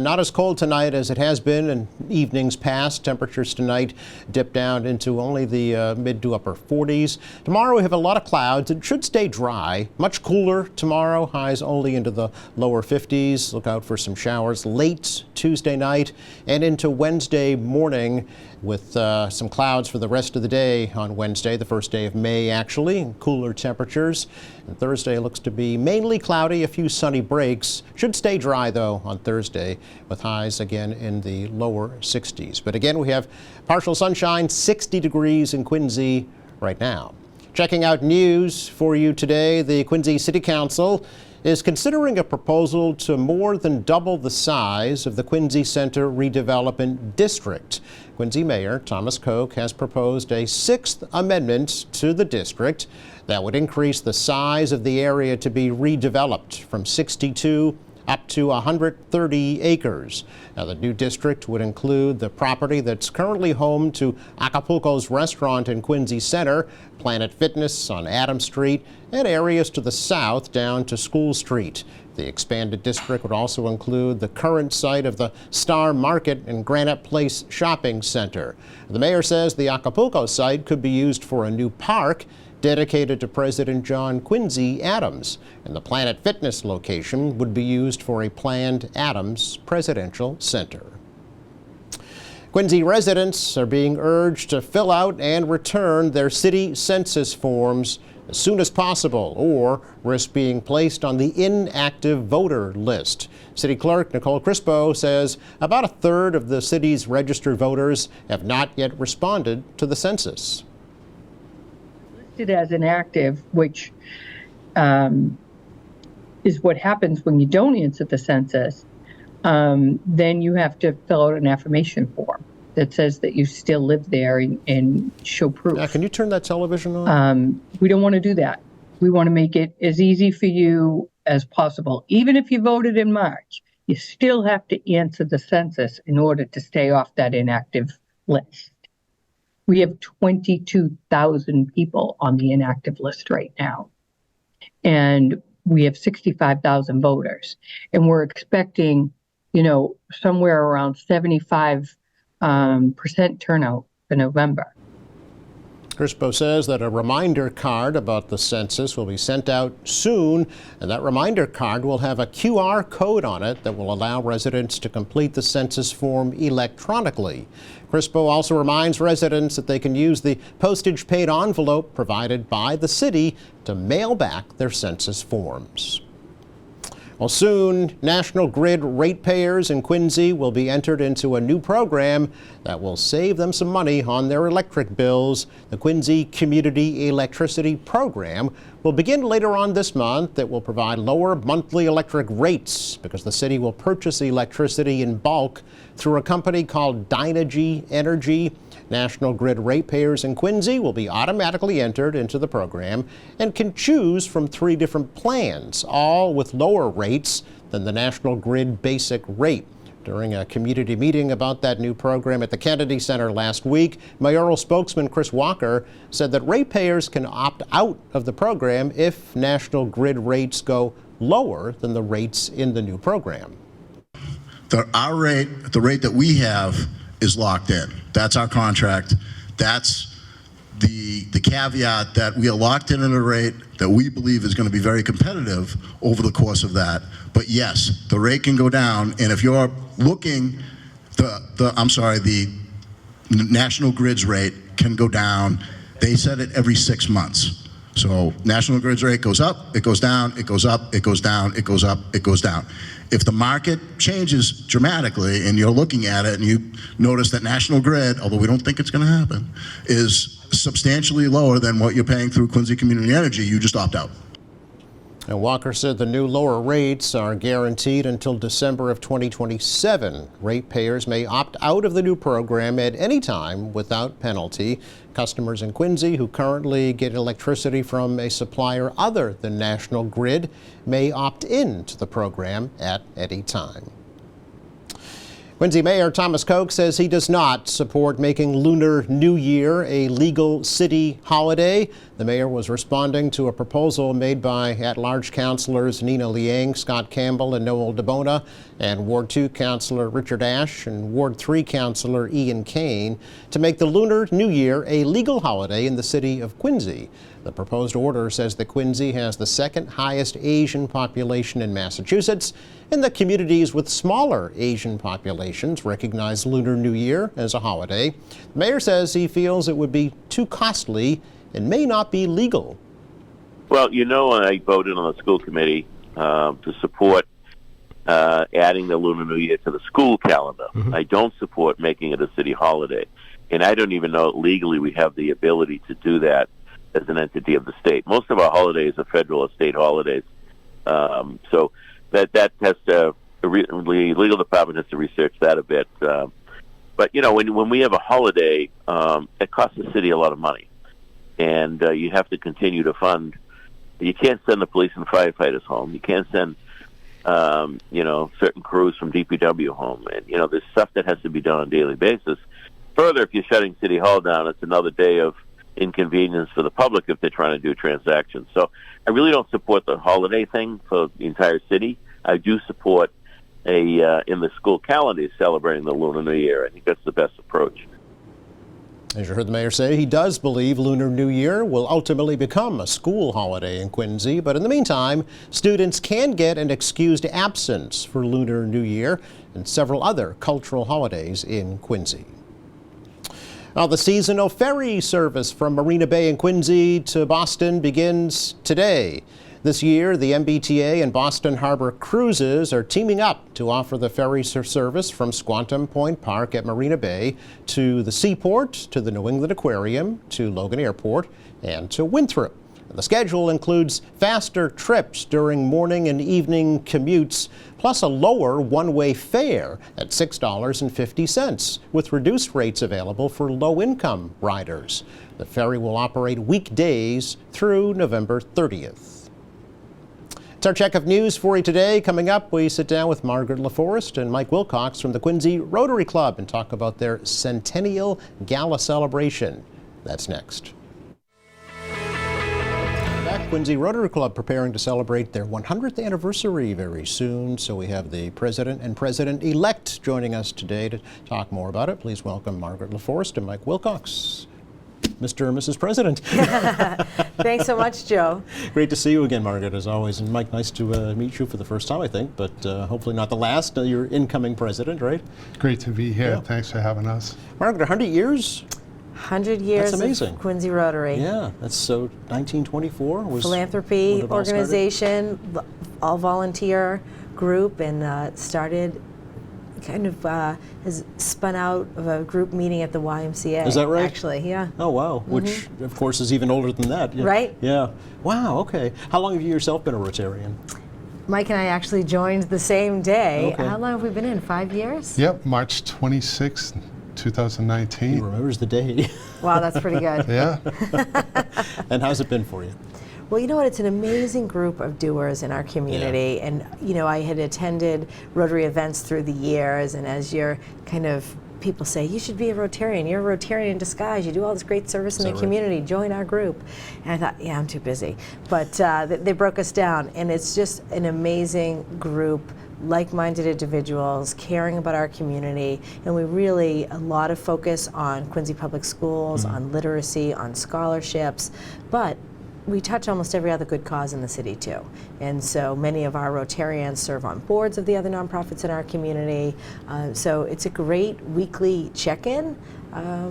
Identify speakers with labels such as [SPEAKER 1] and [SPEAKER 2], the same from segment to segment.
[SPEAKER 1] not as cold tonight as it has been in evenings past. Temperatures tonight dip down into only the mid to upper 40s. Tomorrow we have a lot of clouds. It should stay dry. Much cooler tomorrow. Highs only into the lower 50s. Look out for some showers late Tuesday night and into Wednesday morning, with some clouds for the rest of the day on Wednesday, the first day of May actually, and cooler temperatures. And Thursday looks to be mainly cloudy, a few sunny breaks. Should stay dry though on Thursday, with highs again in the lower 60s. But again, we have partial sunshine, 60 degrees in Quincy right now. Checking out news for you today, the Quincy City Council is considering a proposal to more than double the size of the Quincy Center redevelopment district. Quincy Mayor Thomas Koch has proposed a 6th amendment to the district that would increase the size of the area to be redeveloped from 62 up to 130 acres. Now, the new district would include the property that's currently home to Acapulco's restaurant in Quincy Center, Planet Fitness on Adams Street, and areas to the south down to School Street. The expanded district would also include the current site of the Star Market and Granite Place Shopping Center. The mayor says the Acapulco site could be used for a new park dedicated to President John Quincy Adams, and the Planet Fitness location would be used for a planned Adams Presidential Center. Quincy residents are being urged to fill out and return their city census forms as soon as possible, or risk being placed on the inactive voter list. City Clerk Nicole Crispo says about a third of the city's registered voters have not yet responded to the census.
[SPEAKER 2] Listed as inactive, which is what happens when you don't answer the census, then you have to fill out an affirmation form that says that you still live there and show proof.
[SPEAKER 1] Now, can you turn that television on?
[SPEAKER 2] We don't want to do that. We want to make it as easy for you as possible. Even if you voted in March, you still have to answer the census in order to stay off that inactive list. We have 22,000 people on the inactive list right now, and we have 65,000 voters, and we're expecting, somewhere around 75% turnout for November.
[SPEAKER 1] Crispo says that a reminder card about the census will be sent out soon, and that reminder card will have a QR code on it that will allow residents to complete the census form electronically. Crispo also reminds residents that they can use the postage-paid envelope provided by the city to mail back their census forms. Well, soon, National Grid ratepayers in Quincy will be entered into a new program that will save them some money on their electric bills. The Quincy Community Electricity Program will begin later on this month. It will provide lower monthly electric rates because the city will purchase electricity in bulk through a company called Dynegy Energy. National Grid ratepayers in Quincy will be automatically entered into the program and can choose from 3 different plans, all with lower rates than the National Grid basic rate. During a community meeting about that new program at the Kennedy Center last week, mayoral spokesman Chris Walker said that ratepayers can opt out of the program if National Grid rates go lower than the rates in the new program.
[SPEAKER 3] Our rate, the rate that we have, is locked in. That's our contract. That's the caveat, that we are locked in at a rate that we believe is going to be very competitive over the course of that. But yes, the rate can go down, and if you're looking, the National Grid's rate can go down. They set it every 6 months. So National Grid's rate goes up, it goes down, it goes up, it goes down, it goes up, it goes down. If the market changes dramatically and you're looking at it and you notice that National Grid, although we don't think it's going to happen, is substantially lower than what you're paying through Quincy Community Energy, you just opt out.
[SPEAKER 1] And Walker said the new lower rates are guaranteed until December of 2027. Ratepayers may opt out of the new program at any time without penalty. Customers in Quincy who currently get electricity from a supplier other than National Grid may opt in to the program at any time. Quincy Mayor Thomas Koch says he does not support making Lunar New Year a legal city holiday. The mayor was responding to a proposal made by at-large councilors Nina Liang, Scott Campbell, and Noel DeBona, and Ward 2 Councilor Richard Ashe and Ward 3 Councilor Ian Kane to make the Lunar New Year a legal holiday in the city of Quincy. The proposed order says that Quincy has the second highest Asian population in Massachusetts, and that communities with smaller Asian populations recognize Lunar New Year as a holiday. The mayor says he feels it would be too costly and may not be legal.
[SPEAKER 4] Well, you know, I voted on the school committee to support adding the Lunar New Year to the school calendar. I don't support making it a city holiday, and I don't even know legally we have the ability to do that as an entity of the state. Most of our holidays are federal or state holidays, so that has to, the legal department has to research that a bit. But you know, when we have a holiday, it costs the city a lot of money, and you have to continue to fund. You can't send the police and firefighters home. You can't send you know, certain crews from DPW home, and you know, there's stuff that has to be done on a daily basis. Further, if you're shutting City Hall down, it's another day of inconvenience for the public if they're trying to do transactions. So I really don't support the holiday thing for the entire city. I do support in the school calendar celebrating the Lunar New Year. I think that's the best approach.
[SPEAKER 1] As you heard the mayor say, he does believe Lunar New Year will ultimately become a school holiday in Quincy, but in the meantime, students can get an excused absence for Lunar New Year and several other cultural holidays in Quincy. Well, the seasonal ferry service from Marina Bay in Quincy to Boston begins today. This year, the MBTA and Boston Harbor Cruises are teaming up to offer the ferry service from Squantum Point Park at Marina Bay to the Seaport, to the New England Aquarium, to Logan Airport, and to Winthrop. The schedule includes faster trips during morning and evening commutes, plus a lower one-way fare at $6.50, with reduced rates available for low-income riders. The ferry will operate weekdays through November 30th. It's our check of news for you today. Coming up, we sit down with Margaret LaForest and Mike Wilcox from the Quincy Rotary Club and talk about their Centennial Gala celebration. That's next. Quincy Rotary Club preparing to celebrate their 100th anniversary very soon. So we have the president and president-elect joining us today to talk more about it. Please welcome Margaret LaForest and Mike Wilcox. Mr. and Mrs. President.
[SPEAKER 5] Thanks so much, Joe.
[SPEAKER 1] Great to see you again, Margaret, as always. And Mike, nice to meet you for the first time, I think, but hopefully not the last. You're incoming president, right?
[SPEAKER 6] Great to be here.
[SPEAKER 1] Yeah.
[SPEAKER 6] Thanks for having us.
[SPEAKER 1] Margaret, 100 years?
[SPEAKER 5] 100 years
[SPEAKER 1] That's amazing.
[SPEAKER 5] of Quincy Rotary.
[SPEAKER 1] Yeah, that's so 1924 was
[SPEAKER 5] Philanthropy
[SPEAKER 1] when it all started?
[SPEAKER 5] organization, all volunteer group, and started kind of has spun out of a group meeting at the YMCA.
[SPEAKER 1] Is that right?
[SPEAKER 5] Actually, yeah.
[SPEAKER 1] Oh, wow. Which, of course, is even older than that. Yeah.
[SPEAKER 5] Right.
[SPEAKER 1] Yeah. Wow, okay. How long have you yourself been a Rotarian?
[SPEAKER 5] Mike and I actually joined the same day.
[SPEAKER 1] Okay.
[SPEAKER 5] How long have we been in? 5 years?
[SPEAKER 6] Yep, March 26th, 2019.
[SPEAKER 1] He remembers the day.
[SPEAKER 5] Wow, that's pretty good.
[SPEAKER 6] Yeah.
[SPEAKER 1] And how's it been for you?
[SPEAKER 5] Well, you know what? It's an amazing group of doers in our community.
[SPEAKER 1] Yeah.
[SPEAKER 5] And, you know, I had attended Rotary events through the years, and as you're kind of, people say, you should be a Rotarian. You're a Rotarian in disguise. You do all this great service in the community. Join our group. And I thought, yeah, I'm too busy. But they broke us down, and it's just an amazing group, like-minded individuals caring about our community, and we really a lot of focus on Quincy Public Schools, on literacy, on scholarships, but we touch almost every other good cause in the city too. And so many of our Rotarians serve on boards of the other nonprofits in our community. So it's a great weekly check-in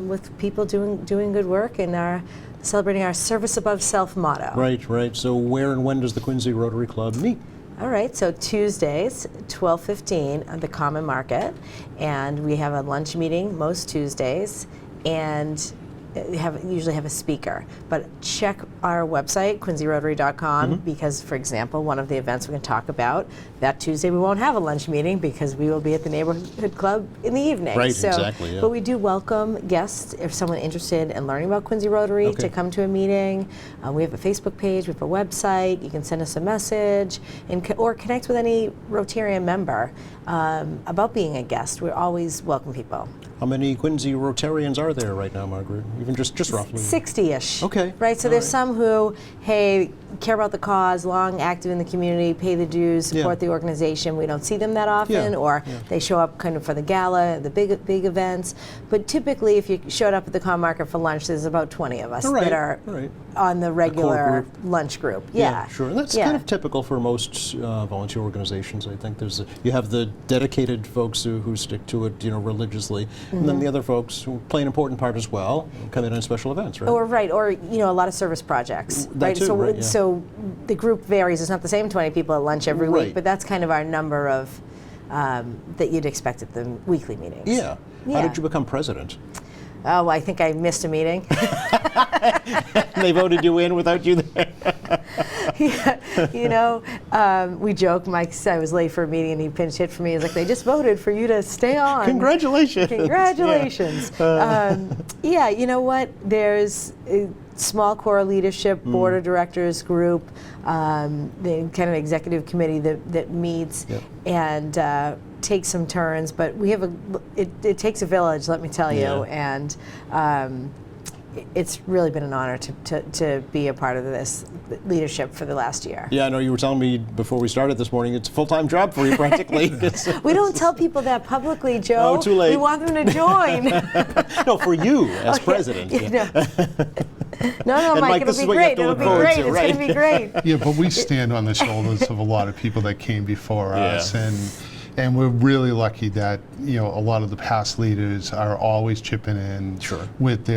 [SPEAKER 5] with people doing good work and celebrating our service above self motto.
[SPEAKER 1] Right, right. So where and when does the Quincy Rotary Club meet?
[SPEAKER 5] All right, so Tuesdays, 12:15 at the Common Market, and we have a lunch meeting most Tuesdays, and usually have a speaker. But check our website, quinceyrotary.com, because, for example, one of the events we're going to talk about, that Tuesday we won't have a lunch meeting because we will be at the neighborhood club in the evening.
[SPEAKER 1] Right,
[SPEAKER 5] so,
[SPEAKER 1] exactly, yeah.
[SPEAKER 5] But we do welcome guests, if someone interested in learning about Quincy Rotary,
[SPEAKER 1] Okay.
[SPEAKER 5] to come to a meeting. We have a Facebook page, we have a website. You can send us a message or connect with any Rotarian member about being a guest. We always welcome people.
[SPEAKER 1] How many Quincy Rotarians are there right now, Margaret? Even just roughly?
[SPEAKER 5] 60-ish.
[SPEAKER 1] Okay.
[SPEAKER 5] Right, so
[SPEAKER 1] All
[SPEAKER 5] there's
[SPEAKER 1] right.
[SPEAKER 5] some who, hey, care about the cause, long active in the community, pay the dues, support
[SPEAKER 1] Yeah.
[SPEAKER 5] the organization. We don't see them that often,
[SPEAKER 1] Yeah,
[SPEAKER 5] or
[SPEAKER 1] yeah.
[SPEAKER 5] they show up kind of for the gala, the big events. But typically, if you showed up at the Comm Market for lunch, there's about 20 of us
[SPEAKER 1] All right,
[SPEAKER 5] that are
[SPEAKER 1] all right.
[SPEAKER 5] on the regular
[SPEAKER 1] group.
[SPEAKER 5] lunch group. Yeah,
[SPEAKER 1] Sure. And that's
[SPEAKER 5] Yeah.
[SPEAKER 1] kind of typical for most volunteer organizations. I think you have the dedicated folks who stick to it, religiously, and then the other folks who play an important part as well, come in on special events, right?
[SPEAKER 5] Or a lot of service projects,
[SPEAKER 1] That
[SPEAKER 5] right?
[SPEAKER 1] too,
[SPEAKER 5] So
[SPEAKER 1] right, yeah.
[SPEAKER 5] so the group varies. It's not the same 20 people at lunch every
[SPEAKER 1] Right.
[SPEAKER 5] week, but that's kind of our number of that you'd expect at the weekly meetings.
[SPEAKER 1] Yeah. How
[SPEAKER 5] Yeah.
[SPEAKER 1] did you become president?
[SPEAKER 5] Oh, I think I missed a meeting.
[SPEAKER 1] They voted you in without you there.
[SPEAKER 5] We joke. Mike said I was late for a meeting, and he pinch hit for me. He's like, "They just voted for you to stay on."
[SPEAKER 1] Congratulations.
[SPEAKER 5] Congratulations. Yeah, you know what? There's a small core leadership, board of directors group, the kind of executive committee that meets
[SPEAKER 1] Yep.
[SPEAKER 5] and takes some turns. But we have it takes a village, let me tell you.
[SPEAKER 1] Yeah.
[SPEAKER 5] And it's really been an honor to be a part of this leadership for the last year.
[SPEAKER 1] Yeah, I know you were telling me before we started this morning, it's a full-time job for you practically.
[SPEAKER 5] We don't tell people that publicly, Joe.
[SPEAKER 1] Oh, too late.
[SPEAKER 5] We want them to join.
[SPEAKER 1] No, for you as president.
[SPEAKER 5] You
[SPEAKER 1] Yeah.
[SPEAKER 5] know. No,
[SPEAKER 1] And
[SPEAKER 5] Mike,
[SPEAKER 1] Mike,
[SPEAKER 5] it'll
[SPEAKER 1] this is
[SPEAKER 5] be
[SPEAKER 1] what you have
[SPEAKER 5] great.
[SPEAKER 1] to
[SPEAKER 5] It'll
[SPEAKER 1] look
[SPEAKER 5] be
[SPEAKER 1] forward
[SPEAKER 5] great.
[SPEAKER 1] to,
[SPEAKER 5] It's
[SPEAKER 1] right?
[SPEAKER 5] going to be great.
[SPEAKER 6] Yeah, but we stand on the shoulders of a lot of people that came before us, and we're really lucky that a lot of the past leaders are always chipping in
[SPEAKER 1] Sure.
[SPEAKER 6] with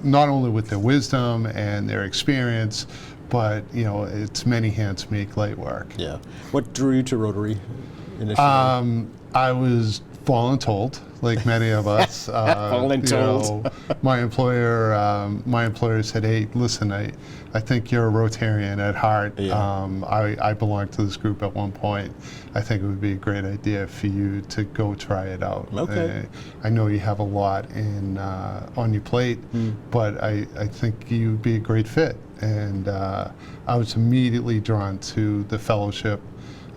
[SPEAKER 6] not only with their wisdom and their experience, but it's many hands make light work.
[SPEAKER 1] Yeah. What drew you to Rotary initially?
[SPEAKER 6] I was voluntold, like many of us.
[SPEAKER 1] Voluntold.
[SPEAKER 6] My employer said, "Hey, listen, I think you're a Rotarian at heart.
[SPEAKER 1] Yeah.
[SPEAKER 6] I belonged to this group at one point. I think it would be a great idea for you to go try it out.
[SPEAKER 1] Okay.
[SPEAKER 6] I know you have a lot on your plate, but I think you'd be a great fit." And I was immediately drawn to the fellowship.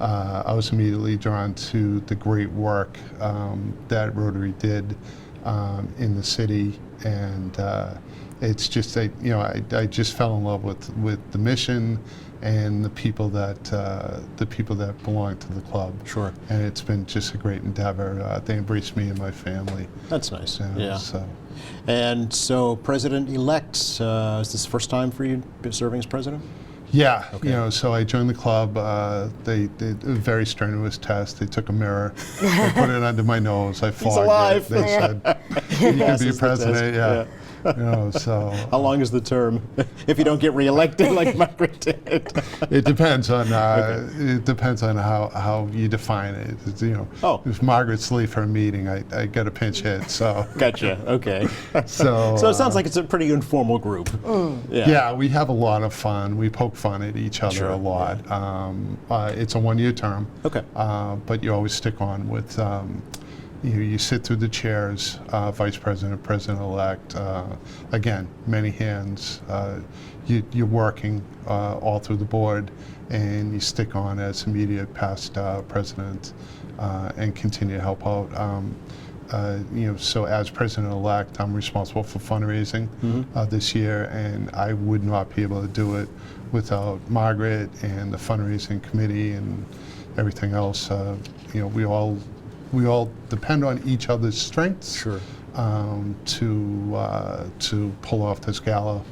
[SPEAKER 6] I was immediately drawn to the great work that Rotary did in the city, and it's just I just fell in love with the mission and the people that belong to the club.
[SPEAKER 1] Sure.
[SPEAKER 6] And it's been just a great endeavor. They embraced me and my family.
[SPEAKER 1] That's nice.
[SPEAKER 6] Yeah.
[SPEAKER 1] And so, president-elect, is this the first time for you serving as president?
[SPEAKER 6] Yeah,
[SPEAKER 1] Okay.
[SPEAKER 6] so I joined the club. They did a very strenuous test. They took a mirror, they put it under my nose. I fogged
[SPEAKER 1] alive.
[SPEAKER 6] it. They said, "You can be
[SPEAKER 1] Passes the
[SPEAKER 6] president."
[SPEAKER 1] test.
[SPEAKER 6] So
[SPEAKER 1] How long is the term? If you don't get reelected like Margaret did.
[SPEAKER 6] it depends on how you define it. It's,
[SPEAKER 1] Oh.
[SPEAKER 6] if Margaret's late for a meeting, I got a pinch hit. So
[SPEAKER 1] Gotcha. Okay.
[SPEAKER 6] so
[SPEAKER 1] So it sounds like it's a pretty informal group.
[SPEAKER 6] yeah, we have a lot of fun. We poke fun at each other
[SPEAKER 1] Sure,
[SPEAKER 6] a lot. It's a one-year term.
[SPEAKER 1] Okay.
[SPEAKER 6] But you always stick on with, you sit through the chairs, vice president, president-elect. Again, many hands. You're working all through the board, and you stick on as immediate past president and continue to help out. So as president-elect, I'm responsible for fundraising this year, and I would not be able to do it without Margaret and the fundraising committee and everything else. We all depend on each other's strengths.
[SPEAKER 1] Sure.
[SPEAKER 6] To pull off this gala.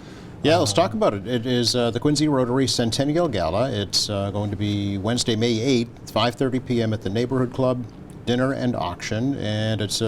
[SPEAKER 1] Yeah, let's talk about it. It is the Quincy Rotary Centennial Gala. It's going to be Wednesday, May 8th, 5:30 p.m. at the Neighborhood Club. Dinner and auction, and it's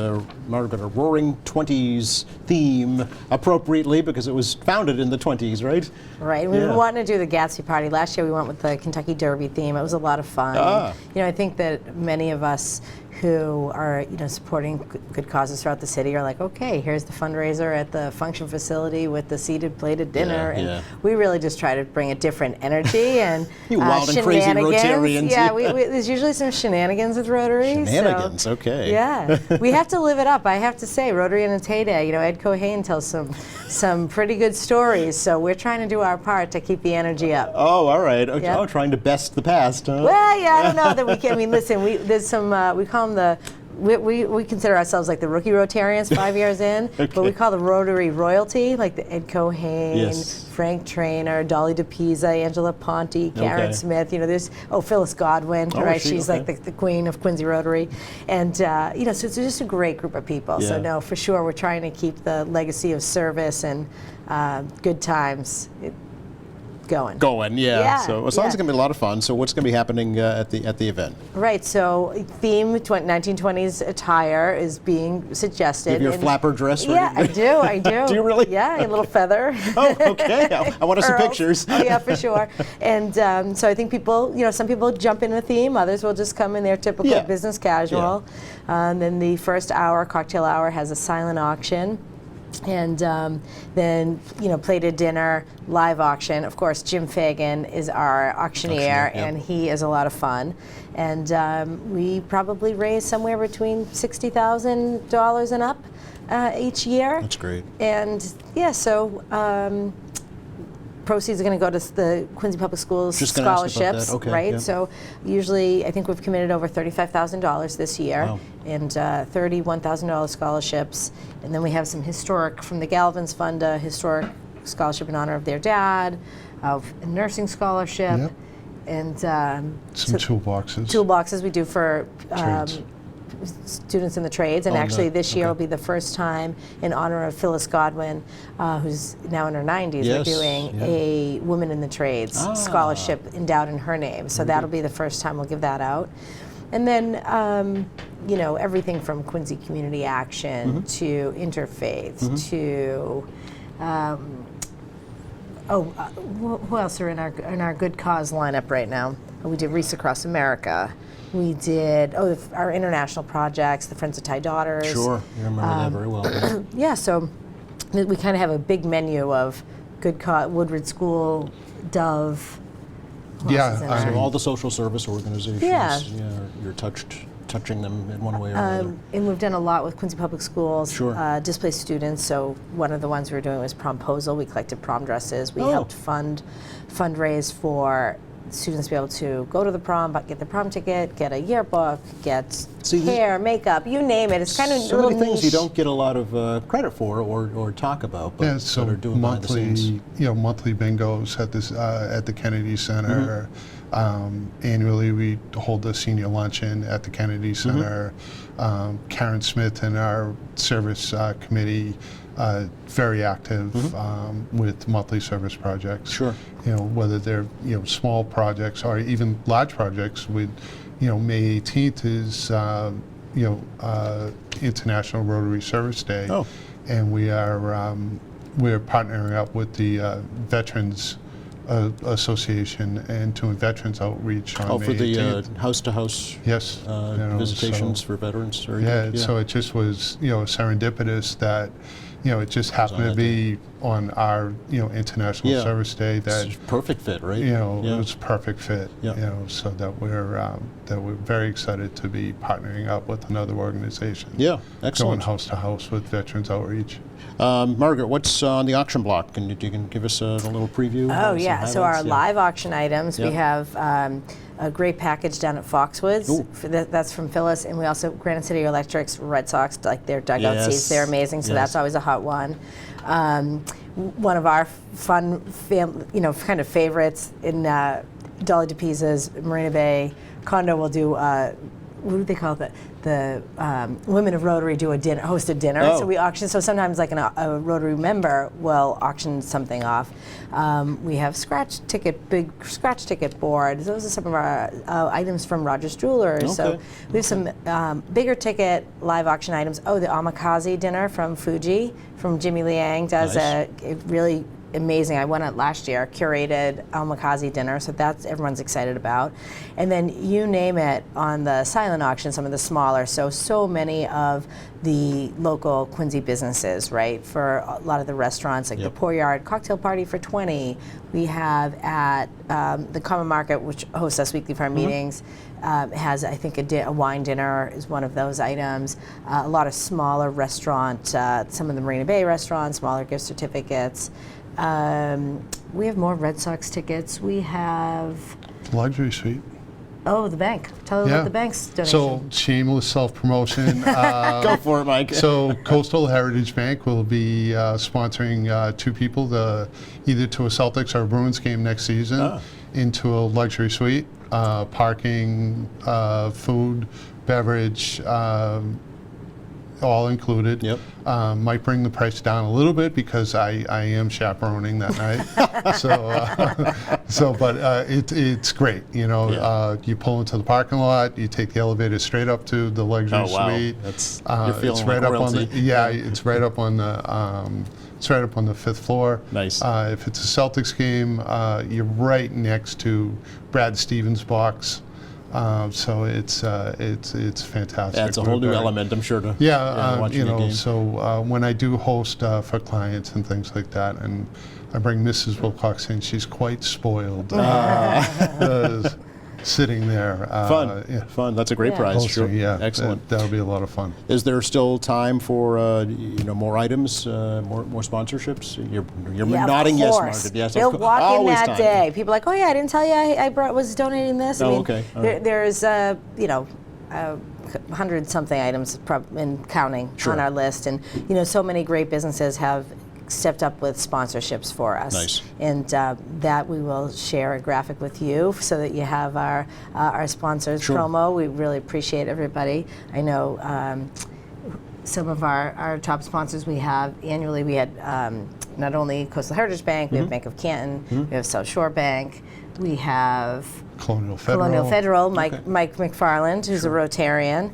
[SPEAKER 1] Margaret, a Roaring '20s theme, appropriately because it was founded in the '20s, right?
[SPEAKER 5] Right. We've
[SPEAKER 1] Yeah.
[SPEAKER 5] been wanting to do the Gatsby party. Last year we went with the Kentucky Derby theme. It was a lot of fun.
[SPEAKER 1] Ah.
[SPEAKER 5] I think that many of us, who are supporting good causes throughout the city are like, okay, here's the fundraiser at the function facility with the seated plated dinner, and we really just try to bring a different energy and
[SPEAKER 1] You wild and crazy Rotarians.
[SPEAKER 5] Yeah, there's usually some shenanigans with Rotary.
[SPEAKER 1] Shenanigans, okay.
[SPEAKER 5] Yeah, we have to live it up. I have to say, Rotary in its heyday, Ed Cohane tells some pretty good stories, so we're trying to do our part to keep the energy up.
[SPEAKER 1] Oh, all right. Okay.
[SPEAKER 5] Yep.
[SPEAKER 1] Oh, trying to best the past, huh?
[SPEAKER 5] Well, yeah, I don't know that we can. I mean, listen, there's some, we call them we consider ourselves like the rookie Rotarians 5 years in, but we call the Rotary royalty, like the Ed Cohane, Frank Trainer, Dolly DePisa, Angela Ponte, Karen Smith, there's, Phyllis Godwin, right? She's like the queen of Quincy Rotary. And, so it's just a great group of people. So no, for sure, we're trying to keep the legacy of service and good times going.
[SPEAKER 1] Yeah. So it sounds like it's going to be a lot of fun. So what's going to be happening at the event?
[SPEAKER 5] Right. So theme 1920s attire is being suggested.
[SPEAKER 1] You have your flapper dress ready?
[SPEAKER 5] Yeah, I do.
[SPEAKER 1] Do you really?
[SPEAKER 5] Yeah, a little feather.
[SPEAKER 1] Oh, okay. I want to see pictures.
[SPEAKER 5] Oh, yeah, for sure. And so I think people, some people jump in a theme. Others will just come in their typical business casual. Then the first hour, cocktail hour, has a silent auction. And then, plated dinner, live auction. Of course, Jim Fagan is our auctioneer, and he is a lot of fun. And we probably raise somewhere between $60,000 and up each year.
[SPEAKER 1] That's great.
[SPEAKER 5] And so proceeds are going to go to the Quincy Public Schools scholarships, right? Yeah. So usually, I think we've committed over $35,000 this year, and $31,000 scholarships. And then we have some historic from the Galvin's Fund, a historic scholarship in honor of their dad, a nursing scholarship, and
[SPEAKER 6] some toolboxes.
[SPEAKER 5] Toolboxes we do for
[SPEAKER 6] trades.
[SPEAKER 5] Students in the trades, and actually this year will be the first time in honor of Phyllis Godwin, who's now in her 90s. We're doing a Women in the Trades scholarship endowed in her name. So that'll be the first time we'll give that out. And then, everything from Quincy Community Action to Interfaith to, who else are in our good cause lineup right now? We did Reese Across America. We did our international projects, the Friends of Thai Daughters.
[SPEAKER 1] Sure, you remember that very well.
[SPEAKER 5] Yeah, so we kind of have a big menu of good cause, Woodward School, Dove.
[SPEAKER 1] So all the social service organizations. You're touching them in one way or another. And
[SPEAKER 5] we've done a lot with Quincy Public Schools,
[SPEAKER 1] Sure.
[SPEAKER 5] Displaced students. So one of the ones we were doing was promposal. We collected prom dresses. We helped fundraise for students to be able to go to the prom, but get the prom ticket, get a yearbook, get hair, makeup, you name it. It's kind of
[SPEAKER 1] so many things you don't get a lot of credit for or talk about, but
[SPEAKER 6] so
[SPEAKER 1] that are doing behind the scenes.
[SPEAKER 6] Monthly bingos at this at the Kennedy Center. Annually, we hold a senior luncheon at the Kennedy Center. Karen Smith and our service committee. Very active with monthly service projects.
[SPEAKER 1] Sure.
[SPEAKER 6] Whether they're small projects or even large projects. With May 18th is International Rotary Service Day, and we're partnering up with the Veterans Association and doing veterans outreach on May 18th.
[SPEAKER 1] For the house-to-house visitations for veterans.
[SPEAKER 6] So it just was serendipitous that it just happened to be on our International Service Day that
[SPEAKER 1] it's a perfect fit, right?
[SPEAKER 6] It was a perfect fit. So that we're very excited to be partnering up with another organization.
[SPEAKER 1] Yeah, excellent.
[SPEAKER 6] Going house to house with Veterans Outreach.
[SPEAKER 1] Margaret, what's on the auction block? Can you give us a little preview?
[SPEAKER 5] Oh yeah, so our live auction items, we have a great package down at Foxwoods. That's from Phyllis, and we also Granite City Electric's Red Sox, like their dugout seats, they're amazing. So that's always a hot one. One of our fun, kind of favorites in Dolly DePisa's Marina Bay condo will do. What do they call it? The Women of Rotary do host a dinner. So we auction. So sometimes like a Rotary member will auction something off. We have big scratch ticket boards. Those are some of our items from Rogers Jewelers. So we have some bigger ticket live auction items. The Omakase dinner from Fuji, from Jimmy Liang, does a really amazing. I went out last year, curated Elmakazi dinner, so that's everyone's excited about. And then you name it on the silent auction, some of the smaller, so many of the local Quincy businesses, right? For a lot of the restaurants, like the Poor Yard Cocktail Party for 20. We have at the Common Market, which hosts us weekly for our meetings, has, I think, a wine dinner is one of those items. A lot of smaller some of the Marina Bay restaurants, smaller gift certificates. We have more Red Sox tickets. We have,
[SPEAKER 6] Luxury suite.
[SPEAKER 5] the bank. Tell them about the bank's donation.
[SPEAKER 6] So shameless self-promotion.
[SPEAKER 1] Go for it, Mike.
[SPEAKER 6] So Coastal Heritage Bank will be sponsoring 2 people either to a Celtics or a Bruins game next season into a luxury suite, parking, food, beverage, all included.
[SPEAKER 1] Yep.
[SPEAKER 6] Might bring the price down a little bit because I am chaperoning that night. But it's great. You know, you pull into the parking lot, you take the elevator straight up to the luxury suite.
[SPEAKER 1] That's you're feeling
[SPEAKER 6] it's right
[SPEAKER 1] like
[SPEAKER 6] up on
[SPEAKER 1] royalty.
[SPEAKER 6] it's right up on the it's right up on the 5th floor.
[SPEAKER 1] Nice.
[SPEAKER 6] If it's a Celtics game, you're right next to Brad Stevens' box. So it's fantastic.
[SPEAKER 1] Adds a whole
[SPEAKER 6] We're
[SPEAKER 1] new
[SPEAKER 6] very-
[SPEAKER 1] element, I'm sure, to
[SPEAKER 6] you
[SPEAKER 1] watching a
[SPEAKER 6] know,
[SPEAKER 1] game.
[SPEAKER 6] so when I do host for clients and things like that, and I bring Mrs. Wilcox in, she's quite spoiled. Sitting there.
[SPEAKER 1] Fun.
[SPEAKER 6] Yeah.
[SPEAKER 1] Fun. That's a great
[SPEAKER 5] Yeah.
[SPEAKER 1] prize.
[SPEAKER 6] Hosting,
[SPEAKER 1] Sure.
[SPEAKER 6] yeah.
[SPEAKER 1] Excellent.
[SPEAKER 6] That'll be a lot of fun.
[SPEAKER 1] Is there still time for more items, more sponsorships? You're
[SPEAKER 5] Yeah,
[SPEAKER 1] nodding
[SPEAKER 5] of
[SPEAKER 1] yes,
[SPEAKER 5] course.
[SPEAKER 1] Margaret. Yes,
[SPEAKER 5] They'll
[SPEAKER 1] of course.
[SPEAKER 5] walk in
[SPEAKER 1] Always
[SPEAKER 5] that
[SPEAKER 1] time.
[SPEAKER 5] day. People are like, oh yeah, I didn't tell you I was donating this. I
[SPEAKER 1] Oh,
[SPEAKER 5] mean,
[SPEAKER 1] okay. All right.
[SPEAKER 5] there's 100-something items and counting
[SPEAKER 1] Sure.
[SPEAKER 5] on our list, and so many great businesses have stepped up with sponsorships for us.
[SPEAKER 1] Nice.
[SPEAKER 5] And that we will share a graphic with you so that you have our sponsors
[SPEAKER 1] Sure.
[SPEAKER 5] promo. We really appreciate everybody. I know some of our top sponsors we have annually. We had not only Coastal Heritage Bank, we have Bank of Canton, we have South Shore Bank, we have
[SPEAKER 6] Colonial Federal.
[SPEAKER 5] Colonial Federal, Mike McFarland, who's a Rotarian,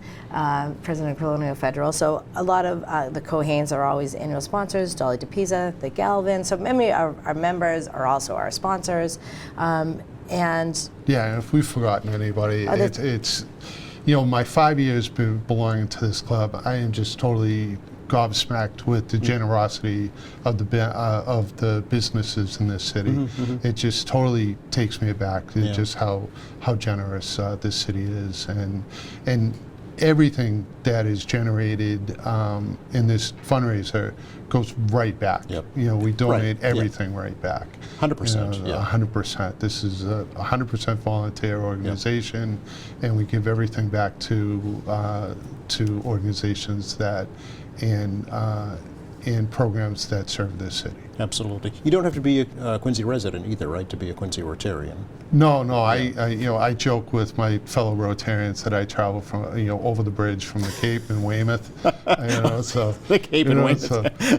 [SPEAKER 5] president of Colonial Federal. So a lot of the Cohanes are always annual sponsors, Dolly DePisa, the Galvin. So many of our members are also our sponsors. And
[SPEAKER 6] Yeah, and if we've forgotten anybody, it's my 5 years belonging to this club, I am just totally gobsmacked with the generosity of the businesses in this city. It just totally takes me aback.
[SPEAKER 1] Yeah.
[SPEAKER 6] Just how generous this city is, and everything that is generated in this fundraiser goes right back.
[SPEAKER 1] Yep.
[SPEAKER 6] We donate
[SPEAKER 1] Right.
[SPEAKER 6] everything right back.
[SPEAKER 1] 100%, yeah.
[SPEAKER 6] 100%. This is a 100% volunteer organization, and we give everything back to organizations that and programs that serve this city.
[SPEAKER 1] Absolutely. You don't have to be a Quincy resident either, right, to be a Quincy Rotarian?
[SPEAKER 6] No, I joke with my fellow Rotarians that I travel from over the bridge from the Cape in Weymouth. So
[SPEAKER 1] The Cape in Weymouth.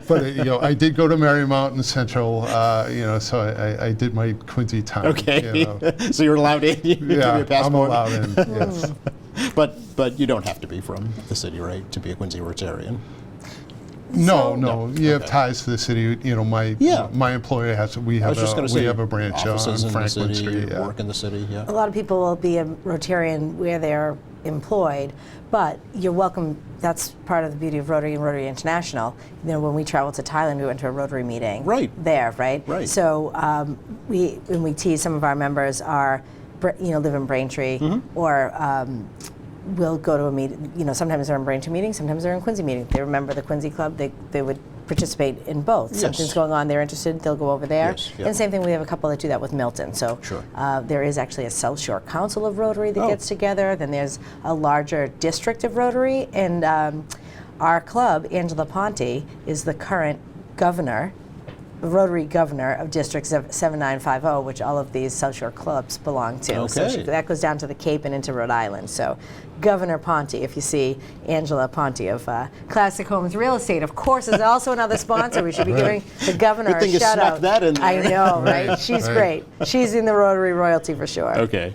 [SPEAKER 6] But I did go to Marymount and Central. So I did my Quincy time.
[SPEAKER 1] Okay. So you're allowed in? You give you a
[SPEAKER 6] Yeah, I'm
[SPEAKER 1] passport?
[SPEAKER 6] allowed in. Yes.
[SPEAKER 1] But you don't have to be from the city, right, to be a Quincy Rotarian?
[SPEAKER 6] No. You have ties to the city.
[SPEAKER 1] Yeah.
[SPEAKER 6] My employer has. We
[SPEAKER 1] I
[SPEAKER 6] have
[SPEAKER 1] was just going to say,
[SPEAKER 6] we have a branch on
[SPEAKER 1] offices in the
[SPEAKER 6] Franklin
[SPEAKER 1] city,
[SPEAKER 6] Street. Yeah.
[SPEAKER 1] work in the city, yeah.
[SPEAKER 5] a lot of people will be a Rotarian where they're employed, but you're welcome. That's part of the beauty of Rotary and Rotary International. When we traveled to Thailand, we went to a Rotary meeting.
[SPEAKER 1] Right.
[SPEAKER 5] There, right?
[SPEAKER 1] Right.
[SPEAKER 5] So when we tease, some of our members are, live in Braintree, or we'll go to a meeting. Sometimes they're in Braintree meetings, sometimes they're in Quincy meetings. They remember the Quincy Club. They would participate in both.
[SPEAKER 1] Yes.
[SPEAKER 5] Something's going on, they're interested, they'll go over there.
[SPEAKER 1] Yes, yeah.
[SPEAKER 5] And same thing, we have a couple that do that with Milton. So
[SPEAKER 1] Sure.
[SPEAKER 5] there is actually a South Shore Council of Rotary that
[SPEAKER 1] Oh.
[SPEAKER 5] gets together. Then there's a larger district of Rotary. And our club, Angela Ponte, is the current governor, Rotary governor of District 7950, which all of these South Shore clubs belong to. So
[SPEAKER 1] Okay.
[SPEAKER 5] that goes down to the Cape and into Rhode Island. So Governor Ponte, if you see Angela Ponte of Classic Homes Real Estate, of course, is also another sponsor. We should be giving the governor
[SPEAKER 1] Good thing
[SPEAKER 5] a
[SPEAKER 1] you
[SPEAKER 5] shout
[SPEAKER 1] snuck
[SPEAKER 5] out.
[SPEAKER 1] that in there.
[SPEAKER 5] I know, right?
[SPEAKER 6] Right,
[SPEAKER 5] She's
[SPEAKER 6] right.
[SPEAKER 5] great. She's in the Rotary royalty for sure.
[SPEAKER 1] Okay.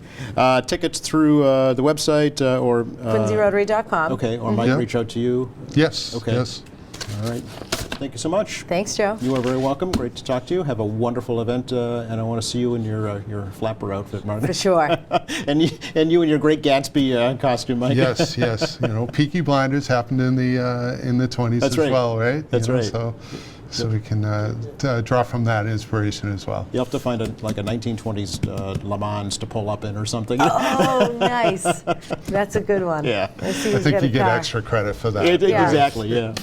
[SPEAKER 1] Tickets through the website or...
[SPEAKER 5] QuincyRotary.com.
[SPEAKER 1] Okay, or Mike
[SPEAKER 6] Yeah.
[SPEAKER 1] reach out to you?
[SPEAKER 6] Yes.
[SPEAKER 1] Okay.
[SPEAKER 6] Yes.
[SPEAKER 1] All right. Thank you so much.
[SPEAKER 5] Thanks, Joe.
[SPEAKER 1] You are very welcome. Great to talk to you. Have a wonderful event, and I want to see you in your flapper outfit, Martin.
[SPEAKER 5] For sure.
[SPEAKER 1] and you in your Great Gatsby costume, Mike.
[SPEAKER 6] Yes, yes. You know, Peaky Blinders happened in the 20s
[SPEAKER 1] That's
[SPEAKER 6] as
[SPEAKER 1] right.
[SPEAKER 6] well, right?
[SPEAKER 1] That's
[SPEAKER 6] You know,
[SPEAKER 1] right.
[SPEAKER 6] So we can draw from that inspiration as well.
[SPEAKER 1] You'll have to find a 1920s Le Mans to pull up in or something.
[SPEAKER 5] Oh, nice. That's a good one.
[SPEAKER 1] Yeah.
[SPEAKER 5] Let's see
[SPEAKER 6] I
[SPEAKER 5] who's
[SPEAKER 6] think
[SPEAKER 5] got a
[SPEAKER 6] you get
[SPEAKER 5] car.
[SPEAKER 6] extra credit for that.
[SPEAKER 5] Yeah.
[SPEAKER 1] Exactly, yeah.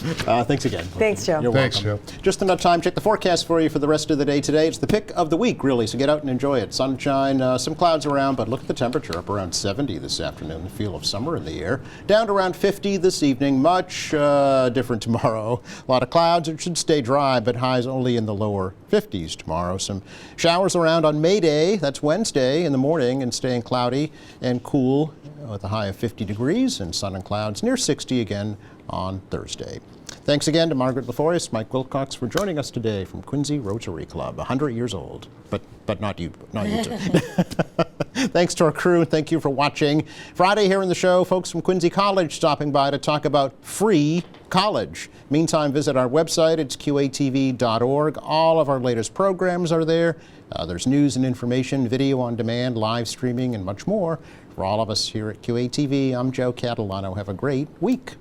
[SPEAKER 1] Thanks again.
[SPEAKER 5] Thanks, Joe.
[SPEAKER 1] You're
[SPEAKER 6] Thanks,
[SPEAKER 1] welcome.
[SPEAKER 6] Joe.
[SPEAKER 1] Just enough time. Check the forecast for you for the rest of the day today. It's the pick of the week, really, so get out and enjoy it. Sunshine, some clouds around, but look at the temperature, up around 70 this afternoon. The feel of summer in the air. Down to around 50 this evening. Much different tomorrow. A lot of clouds. It should stay dry, but highs only in the lower 50s tomorrow. Some showers around on May Day. That's Wednesday in the morning, and staying cloudy and cool with a high of 50 degrees, and sun and clouds near 60 again on Thursday. Thanks again to Margaret LaForest, Mike Wilcox for joining us today from Quincy Rotary Club, 100 years old, but not you two. Thanks to our crew, and thank you for watching. Friday here in the show, folks from Quincy College stopping by to talk about free college. Meantime, visit our website. It's qatv.org. All of our latest programs are there. There's news and information, video on demand, live streaming, and much more. For all of us here at QATV, I'm Joe Catalano. Have a great week.